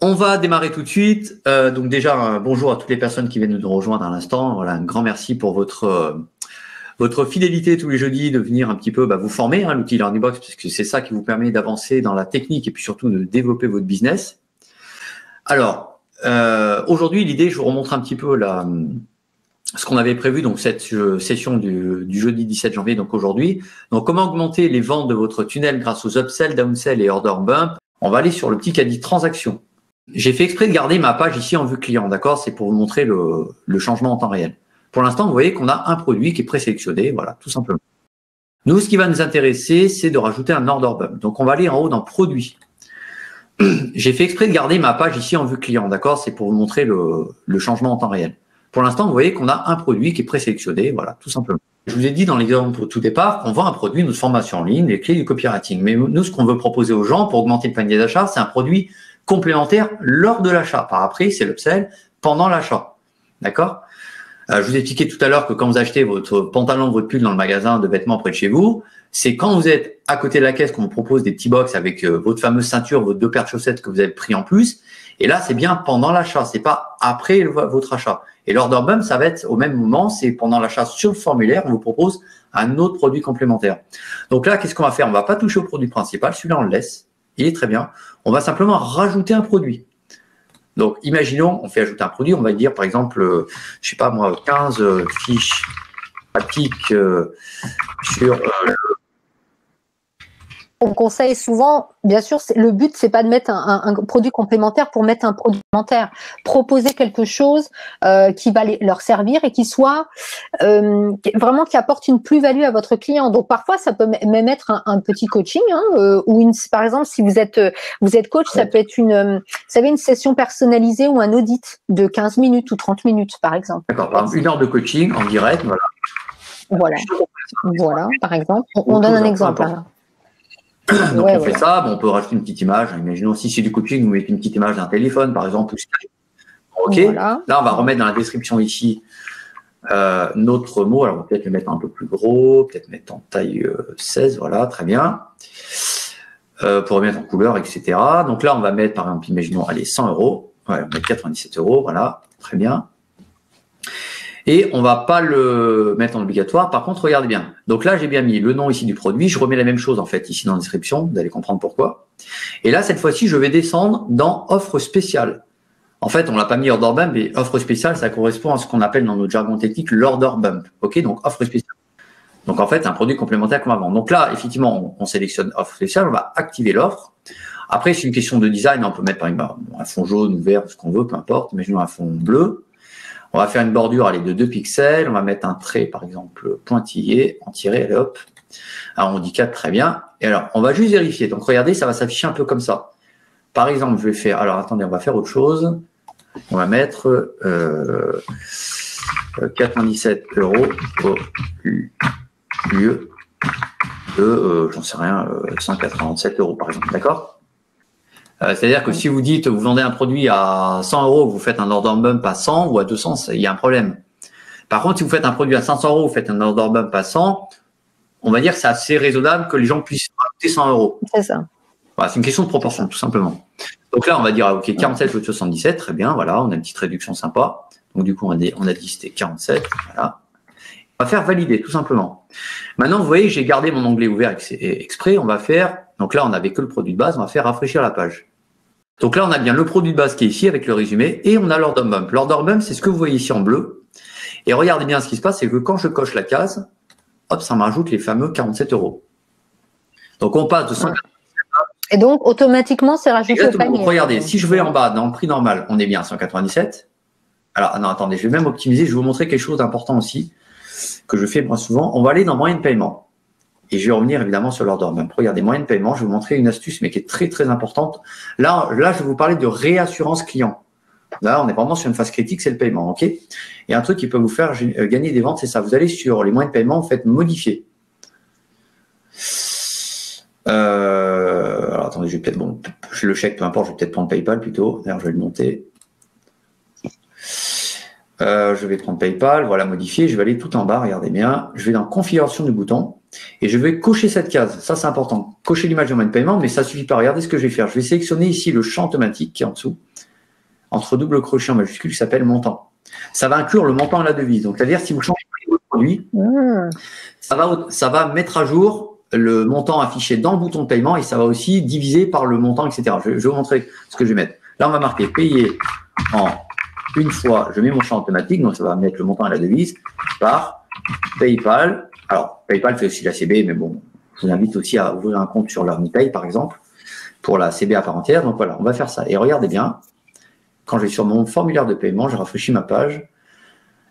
On va démarrer tout de suite. Donc déjà, bonjour à toutes les personnes qui viennent de nous rejoindre à l'instant. Voilà, un grand merci pour votre fidélité tous les jeudis de venir un petit peu vous former, l'outil Learning Box, parce que c'est ça qui vous permet d'avancer dans la technique et puis surtout de développer votre business. Alors, aujourd'hui, l'idée, je vous remontre un petit peu ce qu'on avait prévu, donc cette session du jeudi 17 janvier, donc aujourd'hui. Donc, comment augmenter les ventes de votre tunnel grâce aux upsell, downsell et order bump. On va aller sur le petit caddie transaction. J'ai fait exprès de garder ma page ici en vue client, d'accord? C'est pour vous montrer le changement en temps réel. Pour l'instant, vous voyez qu'on a un produit qui est présélectionné, voilà, tout simplement. Nous, ce qui va nous intéresser, c'est de rajouter un order bump. Donc, on va aller en haut dans produit. J'ai fait exprès de garder ma page ici en vue client, d'accord? C'est pour vous montrer le changement en temps réel. Pour l'instant, vous voyez qu'on a un produit qui est présélectionné, voilà, tout simplement. Je vous ai dit dans l'exemple au tout départ qu'on vend un produit, notre formation en ligne, les clés du copywriting. Mais nous, ce qu'on veut proposer aux gens pour augmenter le panier d'achat, c'est un produit complémentaire lors de l'achat. Par après, c'est l'upsell pendant l'achat. D'accord? Je vous ai expliqué tout à l'heure que quand vous achetez votre pantalon, votre pull dans le magasin de vêtements près de chez vous, c'est quand vous êtes à côté de la caisse qu'on vous propose des petits box avec votre fameuse ceinture, vos 2 paires de chaussettes que vous avez pris en plus. Et là, c'est bien pendant l'achat, c'est pas après votre achat. Et l'order bump, ça va être au même moment, c'est pendant l'achat sur le formulaire, on vous propose un autre produit complémentaire. Donc là, qu'est-ce qu'on va faire? On va pas toucher au produit principal, celui-là on le laisse, il est très bien. On va simplement rajouter un produit. Donc, imaginons, on fait ajouter un produit, on va dire par exemple, je sais pas moi, 15 fiches pratiques sur On conseille souvent, bien sûr, le but, c'est pas de mettre un produit complémentaire pour mettre un produit complémentaire. Proposer quelque chose qui va leur servir et qui soit vraiment qui apporte une plus-value à votre client. Donc parfois, ça peut même être un petit coaching, ou par exemple, si vous êtes coach, ça peut être vous savez, une session personnalisée ou un audit de 15 minutes ou 30 minutes, par exemple. D'accord, par exemple, 1 heure de coaching en direct, voilà. Voilà, par exemple. On donne un exemple. Donc on fait ça, on peut rajouter une petite image. Imaginons si c'est du coaching, vous mettez une petite image d'un téléphone, par exemple. Ok. Voilà. Là, on va remettre dans la description ici notre mot. Alors on va peut-être le mettre un peu plus gros, peut-être mettre en taille 16. Voilà, très bien. Pour remettre en couleur, etc. Donc là, on va mettre, par exemple, imaginons, allez, 100 €. Ouais, on met 97 €. Voilà, très bien. Et on va pas le mettre en obligatoire. Par contre, regardez bien. Donc là, j'ai bien mis le nom ici du produit. Je remets la même chose en fait ici dans la description. Vous allez comprendre pourquoi. Et là, cette fois-ci, je vais descendre dans offre spéciale. En fait, on l'a pas mis order bump, mais offre spéciale, ça correspond à ce qu'on appelle dans notre jargon technique l'order bump. Ok, donc offre spéciale. Donc en fait, un produit complémentaire qu'on va vendre. Donc là, effectivement, on sélectionne offre spéciale. On va activer l'offre. Après, c'est une question de design. On peut mettre par exemple un fond jaune ou vert, ce qu'on veut, peu importe. Imaginons un fond bleu. On va faire une bordure de 2 pixels. On va mettre un trait, par exemple, pointillé, en tiré, allez hop. Alors, on dit 4, très bien. Et alors, on va juste vérifier. Donc, regardez, ça va s'afficher un peu comme ça. Par exemple, je vais faire... Alors, attendez, on va faire autre chose. On va mettre 97 € au lieu de, j'en sais rien, 187 €, par exemple. D'accord ? C'est-à-dire que si vous dites, vous vendez un produit à 100 €, vous faites un order bump à 100 ou à 200, il y a un problème. Par contre, si vous faites un produit à 500 €, vous faites un order bump à 100, on va dire que c'est assez raisonnable que les gens puissent rajouter 100 €. C'est ça. Voilà, c'est une question de proportion, tout simplement. Donc là, on va dire, OK, 47 ou 77, très bien, voilà, on a une petite réduction sympa. Donc du coup, on a dit c'était 47, voilà. On va faire valider, tout simplement. Maintenant, vous voyez, j'ai gardé mon onglet ouvert exprès. On va faire, donc là, on n'avait que le produit de base, on va faire rafraîchir la page. Donc là, on a bien le produit de base qui est ici avec le résumé et on a l'order bump. L'order bump, c'est ce que vous voyez ici en bleu. Et regardez bien ce qui se passe, c'est que quand je coche la case, hop, ça m'ajoute les fameux 47 €. Donc on passe de 147 et donc, automatiquement, c'est rajouté au panier. Regardez, si je vais en bas, dans le prix normal, on est bien à 197. Alors, non, attendez, je vais même optimiser. Je vais vous montrer quelque chose d'important aussi, que je fais moi souvent. On va aller dans moyen de paiement. Et je vais revenir évidemment sur l'order bump. Regardez, moyen de paiement, je vais vous montrer une astuce, mais qui est très, très importante. Là, je vais vous parler de réassurance client. Là, on est vraiment sur une phase critique, c'est le paiement, ok? Et un truc qui peut vous faire gagner des ventes, c'est ça. Vous allez sur les moyens de paiement, vous faites modifier. Alors, attendez, je vais peut-être, bon, le chèque, peu importe, je vais peut-être prendre PayPal plutôt. D'ailleurs, je vais le monter. Je vais prendre PayPal, voilà, modifier. Je vais aller tout en bas, regardez bien. Je vais dans configuration du bouton et je vais cocher cette case. Ça, c'est important. Cocher l'image du moyen de paiement, mais ça suffit pas. Regardez ce que je vais faire. Je vais sélectionner ici le champ automatique qui est en dessous, entre double crochet en majuscule, qui s'appelle montant. Ça va inclure le montant et la devise. Donc, c'est-à-dire, si vous changez votre produit, ça va mettre à jour le montant affiché dans le bouton de paiement et ça va aussi diviser par le montant, etc. Je vais vous montrer ce que je vais mettre. Là, on va marquer payer en une fois. Je mets mon champ automatique, donc ça va mettre le montant et la devise par PayPal. Alors, PayPal fait aussi la CB, mais bon, je vous invite aussi à ouvrir un compte sur l'OmniPay, par exemple, pour la CB à part entière. Donc voilà, on va faire ça. Et regardez bien, quand je vais sur mon formulaire de paiement, je rafraîchis ma page.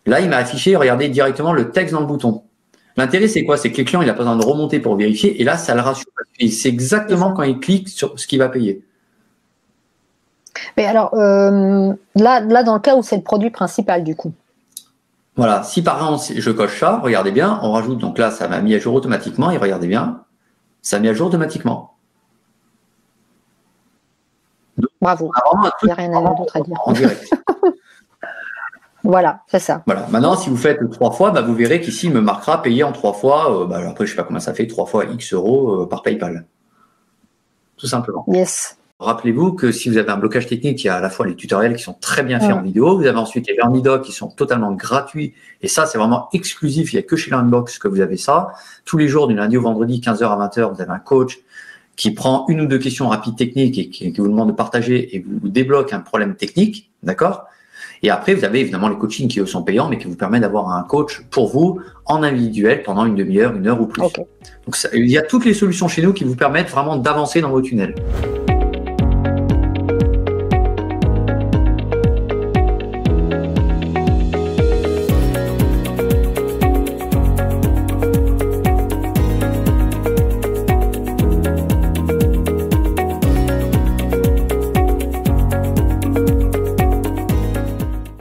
Là, il m'a affiché, regardez directement le texte dans le bouton. L'intérêt, c'est quoi? C'est que le client, il n'a pas besoin de remonter pour vérifier. Et là, ça le rassure. Et c'est exactement quand il clique sur ce qu'il va payer. Mais alors, là, dans le cas où c'est le produit principal, du coup. Voilà. Si par exemple, je coche ça, regardez bien, on rajoute. Donc là, ça m'a mis à jour automatiquement. Et regardez bien, ça met à jour automatiquement. Donc, bravo. Il n'y a rien d'autre à dire. En direct. Voilà, c'est ça. Voilà. Maintenant, si vous faites 3 fois, vous verrez qu'ici, il me marquera payer en 3 fois. Après, je sais pas combien ça fait, 3 fois X euros par PayPal. Tout simplement. Yes. Rappelez-vous que si vous avez un blocage technique, il y a à la fois les tutoriels qui sont très bien faits en vidéo. Vous avez ensuite les Learning Docs qui sont totalement gratuits. Et ça, c'est vraiment exclusif. Il n'y a que chez Learnbox que vous avez ça. Tous les jours, du lundi au vendredi, 15h à 20h, vous avez un coach qui prend 1 ou 2 questions rapides techniques et qui vous demande de partager et vous débloque un problème technique. D'accord? Et après, vous avez évidemment les coachings qui eux sont payants, mais qui vous permettent d'avoir un coach pour vous en individuel pendant une demi-heure, 1 heure ou plus. Okay. Donc, il y a toutes les solutions chez nous qui vous permettent vraiment d'avancer dans vos tunnels.